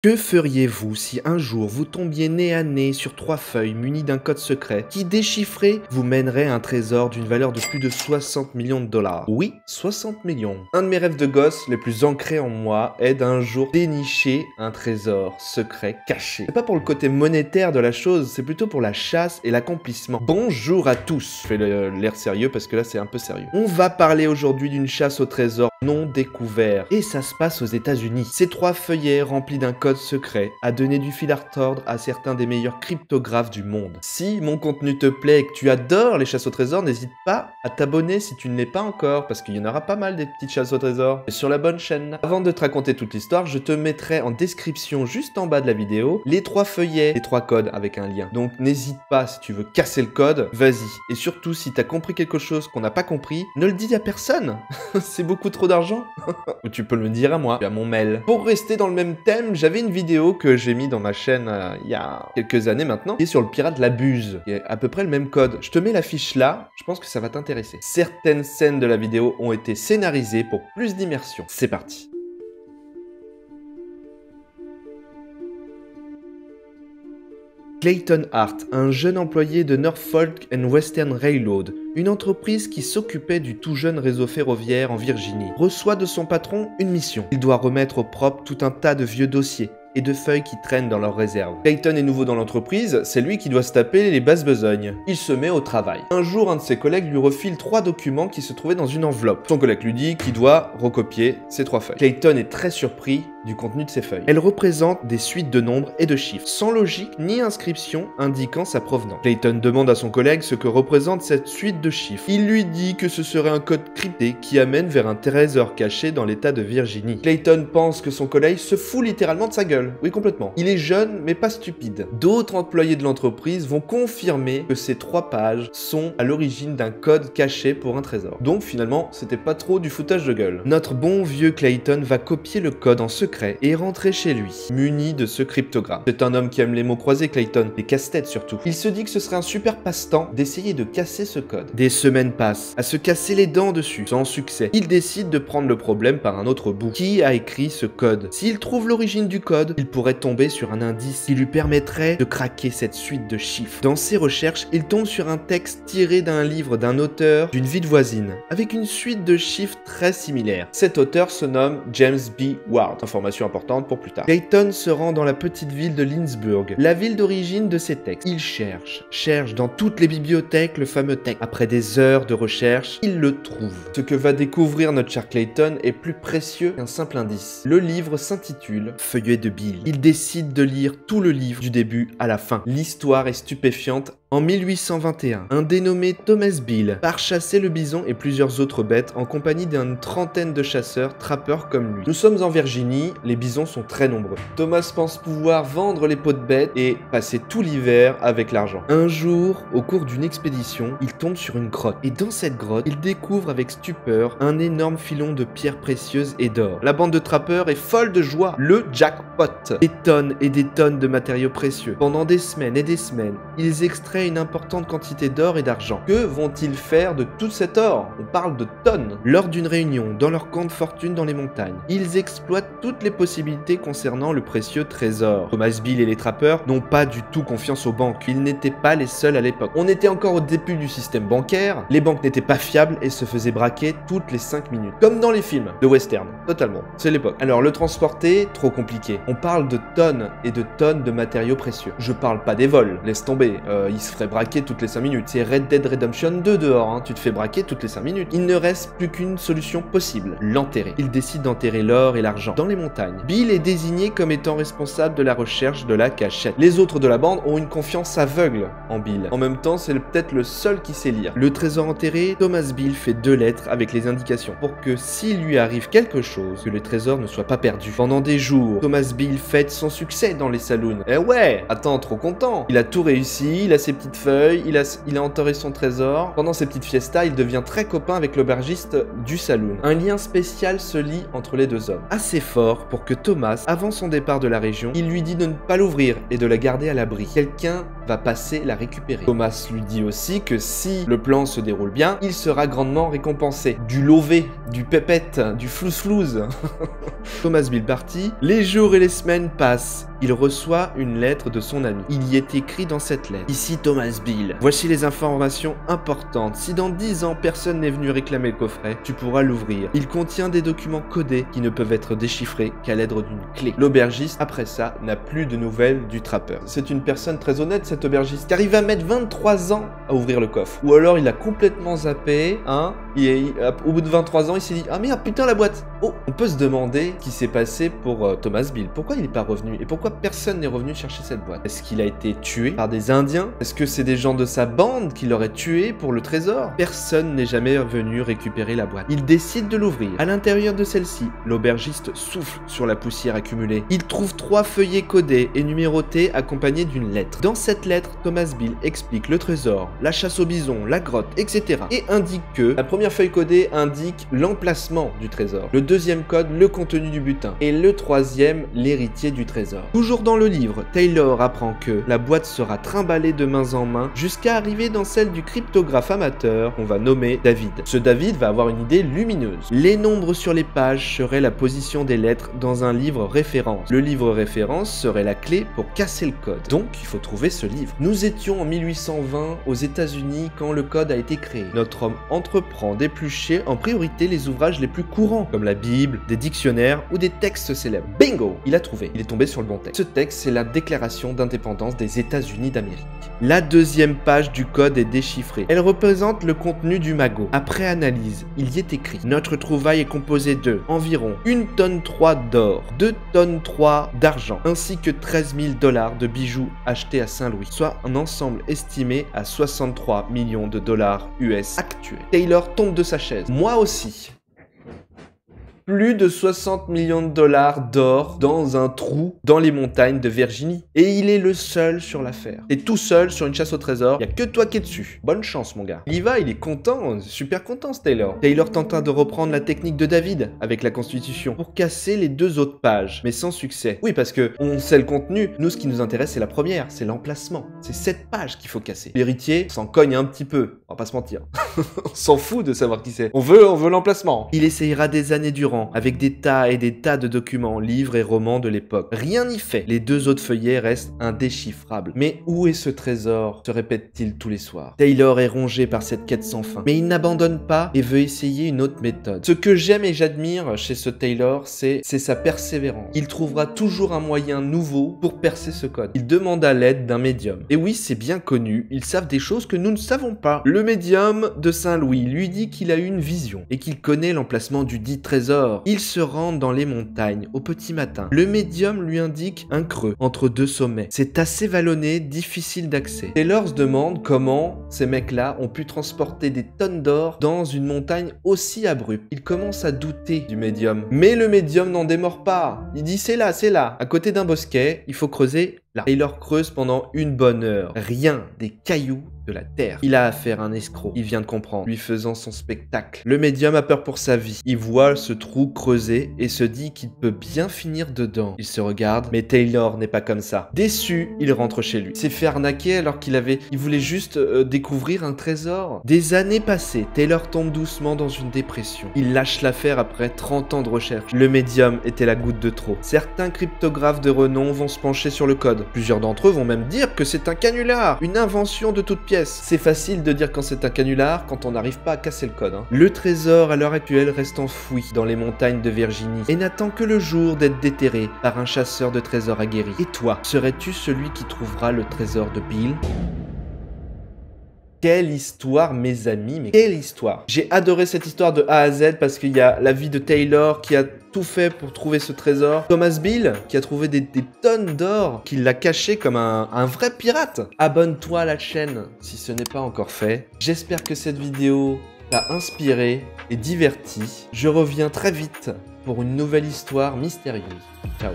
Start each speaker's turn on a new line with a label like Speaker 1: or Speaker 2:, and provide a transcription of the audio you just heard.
Speaker 1: Que feriez-vous si un jour vous tombiez nez à nez sur 3 feuilles munies d'un code secret qui, déchiffré, vous mènerait à un trésor d'une valeur de plus de 60 millions de dollars? Oui, 60 millions. Un de mes rêves de gosse les plus ancrés en moi est d'un jour dénicher un trésor secret caché. C'est pas pour le côté monétaire de la chose, c'est plutôt pour la chasse et l'accomplissement. Bonjour à tous. Je fais l'air sérieux parce que là c'est un peu sérieux. On va parler aujourd'hui d'une chasse au trésor non découvert. Et ça se passe aux États-Unis. Ces 3 feuillets remplis d'un code secret a donné du fil à retordre à certains des meilleurs cryptographes du monde. Si mon contenu te plaît et que tu adores les chasses au trésor, n'hésite pas à t'abonner si tu ne l'es pas encore, parce qu'il y en aura pas mal des petites chasses au trésor, et sur la bonne chaîne. Avant de te raconter toute l'histoire, je te mettrai en description juste en bas de la vidéo les 3 feuillets, les 3 codes avec un lien. Donc n'hésite pas, si tu veux casser le code, vas-y. Et surtout, si t'as compris quelque chose qu'on n'a pas compris, ne le dis à personne. C'est beaucoup trop d'argent. Ou tu peux me le dire à moi, à mon mail. Pour rester dans le même thème, j'avais une vidéo que j'ai mis dans ma chaîne il y a quelques années maintenant, qui est sur le pirate la Buse, qui est à peu près le même code. Je te mets l'affiche là, je pense que ça va t'intéresser. Certaines scènes de la vidéo ont été scénarisées pour plus d'immersion. C'est parti. Clayton Hart, un jeune employé de Norfolk and Western Railroad, une entreprise qui s'occupait du tout jeune réseau ferroviaire en Virginie, reçoit de son patron une mission. Il doit remettre au propre tout un tas de vieux dossiers et de feuilles qui traînent dans leurs réserves. Clayton est nouveau dans l'entreprise, c'est lui qui doit se taper les basses besognes. Il se met au travail. Un jour, un de ses collègues lui refile 3 documents qui se trouvaient dans une enveloppe. Son collègue lui dit qu'il doit recopier ces 3 feuilles. Clayton est très surpris du contenu de ces feuilles. Elles représentent des suites de nombres et de chiffres, sans logique ni inscription indiquant sa provenance. Clayton demande à son collègue ce que représente cette suite de chiffres. Il lui dit que ce serait un code crypté qui amène vers un trésor caché dans l'état de Virginie. Clayton pense que son collègue se fout littéralement de sa gueule. Oui, complètement. Il est jeune, mais pas stupide. D'autres employés de l'entreprise vont confirmer que ces 3 pages sont à l'origine d'un code caché pour un trésor. Donc finalement, c'était pas trop du foutage de gueule. Notre bon vieux Clayton va copier le code en secret et rentrer chez lui, muni de ce cryptogramme. C'est un homme qui aime les mots croisés, Clayton, les casse-têtes surtout. Il se dit que ce serait un super passe-temps d'essayer de casser ce code. Des semaines passent, à se casser les dents dessus, sans succès. Il décide de prendre le problème par un autre bout. Qui a écrit ce code? S'il trouve l'origine du code, il pourrait tomber sur un indice qui lui permettrait de craquer cette suite de chiffres. Dans ses recherches, il tombe sur un texte tiré d'un livre d'un auteur d'une ville voisine, avec une suite de chiffres très similaires. Cet auteur se nomme James B. Ward. Information importante pour plus tard. Clayton se rend dans la petite ville de Lindsburg, la ville d'origine de ces textes. Il cherche dans toutes les bibliothèques le fameux texte. Après des heures de recherche, il le trouve. Ce que va découvrir notre cher Clayton est plus précieux qu'un simple indice. Le livre s'intitule Feuillet de Bill. Il décide de lire tout le livre du début à la fin. L'histoire est stupéfiante. En 1821, un dénommé Thomas Bill part chasser le bison et plusieurs autres bêtes en compagnie d'une trentaine de chasseurs trappeurs comme lui. Nous sommes en Virginie, les bisons sont très nombreux. Thomas pense pouvoir vendre les peaux de bêtes et passer tout l'hiver avec l'argent. Un jour, au cours d'une expédition, il tombe sur une grotte. Et dans cette grotte, il découvre avec stupeur un énorme filon de pierres précieuses et d'or. La bande de trappeurs est folle de joie. Le jackpot! Des tonnes et des tonnes de matériaux précieux. Pendant des semaines et des semaines, ils extraient une importante quantité d'or et d'argent. Que vont-ils faire de tout cet or? On parle de tonnes. Lors d'une réunion dans leur camp de fortune dans les montagnes, ils exploitent toutes les possibilités concernant le précieux trésor. Thomas Bill et les trappeurs n'ont pas du tout confiance aux banques. Ils n'étaient pas les seuls à l'époque. On était encore au début du système bancaire, les banques n'étaient pas fiables et se faisaient braquer toutes les 5 minutes. Comme dans les films de western. Totalement. C'est l'époque. Alors le transporter, trop compliqué. On parle de tonnes et de tonnes de matériaux précieux. Je parle pas des vols, laisse tomber. Il se ferait braquer toutes les 5 minutes. C'est Red Dead Redemption 2 dehors, hein. Tu te fais braquer toutes les 5 minutes. Il ne reste plus qu'une solution possible, l'enterrer. Il décide d'enterrer l'or et l'argent dans les montagnes. Bill est désigné comme étant responsable de la recherche de la cachette. Les autres de la bande ont une confiance aveugle en Bill. En même temps, c'est peut-être le seul qui sait lire. Le trésor enterré, Thomas Bill fait 2 lettres avec les indications pour que s'il lui arrive quelque chose, que le trésor ne soit pas perdu. Pendant des jours, Thomas Bill fête son succès dans les saloons. Eh ouais, attends, trop content. Il a tout réussi, il a ses petites feuilles, il a enterré son trésor. Pendant ces petites fiestas, il devient très copain avec l'aubergiste du saloon. Un lien spécial se lie entre les 2 hommes. Assez fort pour que Thomas, avant son départ de la région, il lui dit de ne pas l'ouvrir et de la garder à l'abri. Quelqu'un va passer la récupérer. Thomas lui dit aussi que si le plan se déroule bien, il sera grandement récompensé. Du lové, du pépette, du flouze-flouze. Thomas Bill parti, les jours et les semaines passent. Il reçoit une lettre de son ami. Il y est écrit dans cette lettre: ici Thomas Bill, voici les informations importantes. Si dans 10 ans personne n'est venu réclamer le coffret, tu pourras l'ouvrir. Il contient des documents codés qui ne peuvent être déchiffrés qu'à l'aide d'une clé. L'aubergiste, après ça, n'a plus de nouvelles du trappeur. C'est une personne très honnête, cet aubergiste, car il va mettre 23 ans à ouvrir le coffre. Ou alors il a complètement zappé, hein, au bout de 23 ans, il s'est dit: ah merde, putain, la boîte. Oh, on peut se demander ce qui s'est passé pour Thomas Bill. Pourquoi il n'est pas revenu? Et pourquoi personne n'est revenu chercher cette boîte? Est-ce qu'il a été tué par des Indiens? Est-ce que c'est des gens de sa bande qui l'auraient tué pour le trésor? Personne n'est jamais venu récupérer la boîte. Il décide de l'ouvrir. À l'intérieur de celle-ci, l'aubergiste souffle sur la poussière accumulée. Il trouve 3 feuillets codés et numérotés accompagnés d'une lettre. Dans cette lettre, Thomas Bill explique le trésor, la chasse au bison, la grotte, etc. et indique que la première feuille codée indique l'emplacement du trésor. Le deuxième code, le contenu du butin. Et le troisième, l'héritier du trésor. Toujours dans le livre, Taylor apprend que la boîte sera trimballée de main en main jusqu'à arriver dans celle du cryptographe amateur qu'on va nommer David. Ce David va avoir une idée lumineuse. Les nombres sur les pages seraient la position des lettres dans un livre référence. Le livre référence serait la clé pour casser le code. Donc, il faut trouver ce livre. Nous étions en 1820 aux États-Unis quand le code a été créé. Notre homme entreprend d'éplucher en priorité les ouvrages les plus courants, comme la Bible, des dictionnaires ou des textes célèbres. Bingo! Il a trouvé. Il est tombé sur le bon texte. Ce texte, c'est la déclaration d'indépendance des États-Unis d'Amérique. La deuxième page du code est déchiffrée. Elle représente le contenu du magot. Après analyse, il y est écrit: notre trouvaille est composée de environ 1 tonne 3 d'or, 2 tonnes 3 d'argent, ainsi que 13 000 $ de bijoux achetés à Saint-Louis, soit un ensemble estimé à 63 millions de dollars US actuels. Taylor tombe de sa chaise. Moi aussi. Plus de 60 millions de dollars d'or dans un trou dans les montagnes de Virginie. Et il est le seul sur l'affaire. T'es tout seul sur une chasse au trésor, y a que toi qui es dessus. Bonne chance, mon gars. Il y va, il est content, super content ce Taylor. Taylor tenta de reprendre la technique de David avec la Constitution pour casser les 2 autres pages, mais sans succès. Oui, parce que on sait le contenu, nous ce qui nous intéresse c'est la première, c'est l'emplacement. C'est cette page qu'il faut casser. L'héritier s'en cogne un petit peu, on va pas se mentir. On s'en fout de savoir qui c'est. On veut l'emplacement. Il essayera des années durant, avec des tas et des tas de documents, livres et romans de l'époque. Rien n'y fait. Les 2 autres feuillets restent indéchiffrables. Mais où est ce trésor? Se répète-t-il tous les soirs. Taylor est rongé par cette quête sans fin. Mais il n'abandonne pas et veut essayer une autre méthode. Ce que j'aime et j'admire chez ce Taylor, c'est sa persévérance. Il trouvera toujours un moyen nouveau pour percer ce code. Il demande à l'aide d'un médium. Et oui, c'est bien connu, ils savent des choses que nous ne savons pas. Le médium de Saint-Louis lui dit qu'il a eu une vision et qu'il connaît l'emplacement du dit trésor. Il se rend dans les montagnes au petit matin. Le médium lui indique un creux entre 2 sommets. C'est assez vallonné, difficile d'accès. Taylor se demande comment ces mecs-là ont pu transporter des tonnes d'or dans une montagne aussi abrupte. Il commence à douter du médium. Mais le médium n'en démord pas. Il dit c'est là, à côté d'un bosquet, il faut creuser là. Taylor creuse pendant une bonne heure. Rien, des cailloux, de la terre. Il a affaire à un escroc. Il vient de comprendre, lui faisant son spectacle. Le médium a peur pour sa vie. Il voit ce trou creusé et se dit qu'il peut bien finir dedans. Il se regarde, mais Taylor n'est pas comme ça. Déçu, il rentre chez lui. Il s'est fait arnaquer alors qu'il voulait juste découvrir un trésor. Des années passées, Taylor tombe doucement dans une dépression. Il lâche l'affaire après 30 ans de recherche. Le médium était la goutte de trop. Certains cryptographes de renom vont se pencher sur le code. Plusieurs d'entre eux vont même dire que c'est un canular, une invention de toute pièce. C'est facile de dire quand c'est un canular quand on n'arrive pas à casser le code. Le trésor à l'heure actuelle reste enfoui dans les montagnes de Virginie et n'attend que le jour d'être déterré par un chasseur de trésors aguerri. Et toi, serais-tu celui qui trouvera le trésor de Bill? Quelle histoire, mes amis, mais quelle histoire! J'ai adoré cette histoire de A à Z parce qu'il y a la vie de Taylor qui a tout fait pour trouver ce trésor. Thomas Bill qui a trouvé des tonnes d'or, qui l'a caché comme un vrai pirate. Abonne-toi à la chaîne si ce n'est pas encore fait. J'espère que cette vidéo t'a inspiré et diverti. Je reviens très vite pour une nouvelle histoire mystérieuse. Ciao!